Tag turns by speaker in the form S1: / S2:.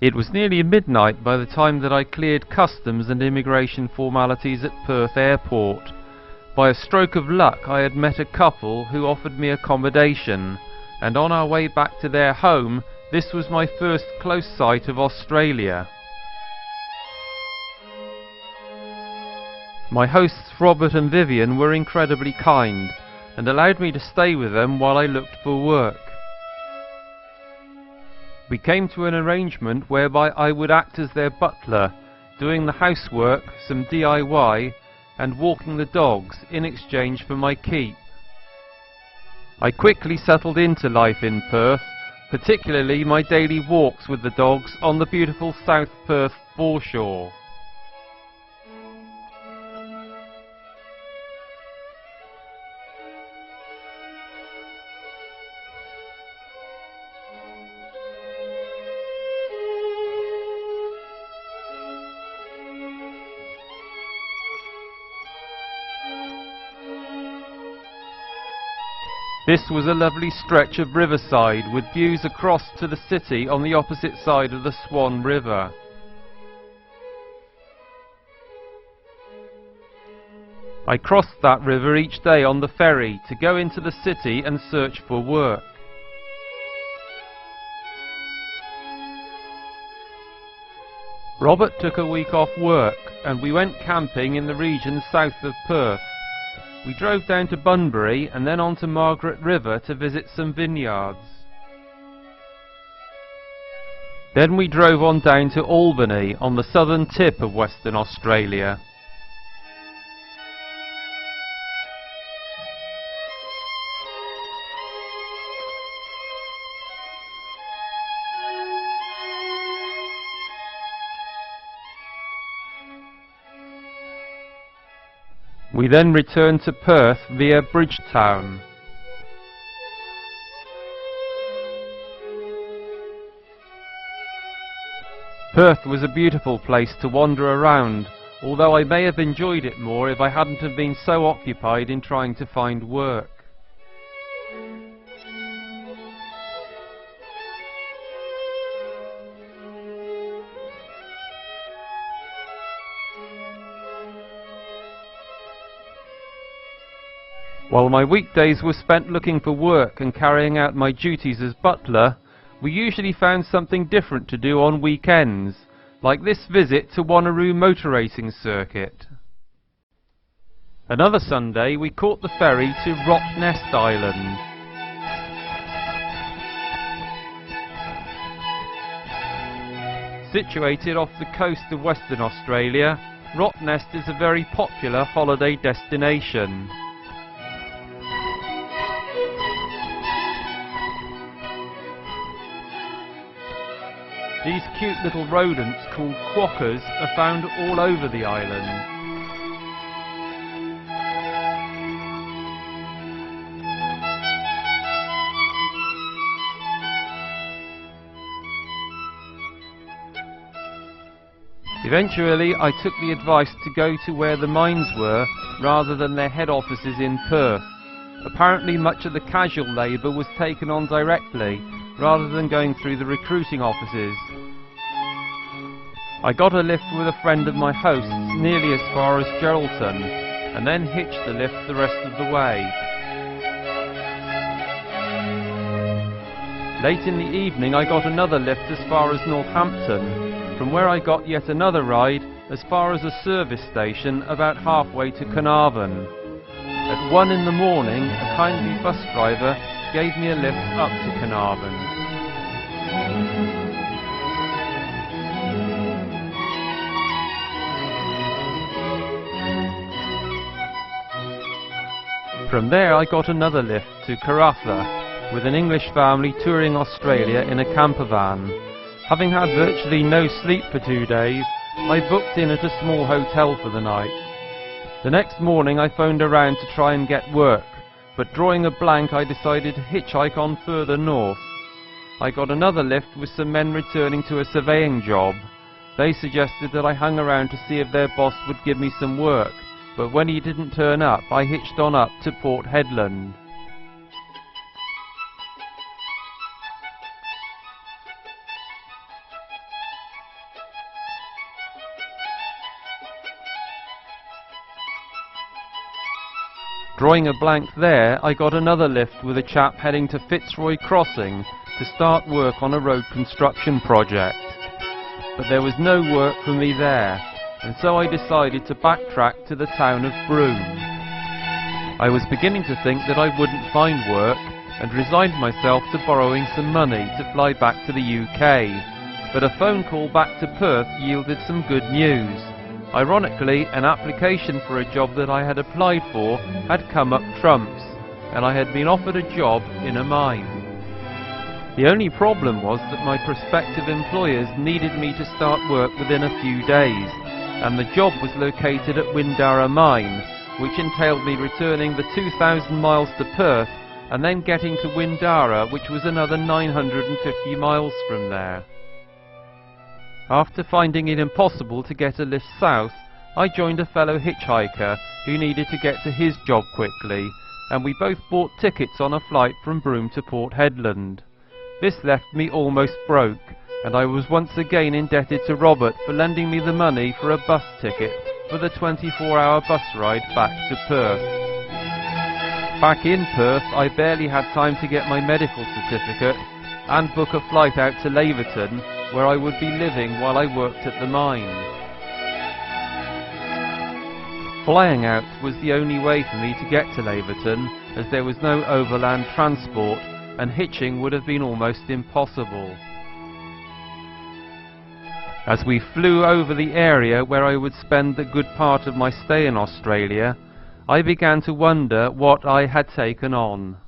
S1: It was nearly midnight by the time that I cleared customs and immigration formalities at Perth Airport. By a stroke of luck I had met a couple who offered me accommodation, and on our way back to their home, this was my first close sight of Australia. My hosts Robert and Vivian were incredibly kind, and allowed me to stay with them while I looked for work. We came to an arrangement whereby I would act as their butler, doing the housework, some DIY, and walking the dogs in exchange for my keep. I quickly settled into life in Perth, particularly my daily walks with the dogs on the beautiful South Perth foreshore. This was a lovely stretch of riverside with views across to the city on the opposite side of the Swan River. I crossed that river each day on the ferry to go into the city and search for work. Robert took a week off work and we went camping in the region south of Perth. We drove down to Bunbury and then on to Margaret River to visit some vineyards. Then we drove on down to Albany on the southern tip of Western Australia. We then returned to Perth via Bridgetown. Perth was a beautiful place to wander around, although I may have enjoyed it more if I hadn't have been so occupied in trying to find work. While my weekdays were spent looking for work and carrying out my duties as butler, we usually found something different to do on weekends, like this visit to Wanneroo motor racing circuit. Another Sunday we caught the ferry to Rottnest Island. Situated off the coast of Western Australia, Rottnest is a very popular holiday destination. These cute little rodents called quokkas are found all over the island. Eventually I took the advice to go to where the mines were rather than their head offices in Perth. Apparently much of the casual labour was taken on directly, rather than going through the recruiting offices. I got a lift with a friend of my host's nearly as far as Geraldton, and then hitched the lift the rest of the way. Late in the evening I got another lift as far as Northampton, from where I got yet another ride as far as a service station about halfway to Carnarvon. At 1 in the morning, a kindly bus driver gave me a lift up to Carnarvon. From there I got another lift to Karratha, with an English family touring Australia in a camper van. Having had virtually no sleep for 2 days, I booked in at a small hotel for the night. The next morning I phoned around to try and get work, but drawing a blank I decided to hitchhike on further north. I got another lift with some men returning to a surveying job. They suggested that I hung around to see if their boss would give me some work, but when he didn't turn up I hitched on up to Port Hedland. Drawing a blank there, I got another lift with a chap heading to Fitzroy Crossing to start work on a road construction project. But there was no work for me there, and so I decided to backtrack to the town of Broome. I was beginning to think that I wouldn't find work, and resigned myself to borrowing some money to fly back to the UK. But a phone call back to Perth yielded some good news. Ironically, an application for a job that I had applied for had come up trumps, and I had been offered a job in a mine. The only problem was that my prospective employers needed me to start work within a few days, and the job was located at Windara Mine, which entailed me returning the 2,000 miles to Perth and then getting to Windara, which was another 950 miles from there. After finding it impossible to get a lift south, I joined a fellow hitchhiker who needed to get to his job quickly, and we both bought tickets on a flight from Broome to Port Hedland. This left me almost broke, and I was once again indebted to Robert for lending me the money for a bus ticket for the 24-hour bus ride back to Perth. Back in Perth, I barely had time to get my medical certificate and book a flight out to Laverton, where I would be living while I worked at the mine. Flying out was the only way for me to get to Laverton, as there was no overland transport, and hitching would have been almost impossible. As we flew over the area where I would spend the good part of my stay in Australia, I began to wonder what I had taken on.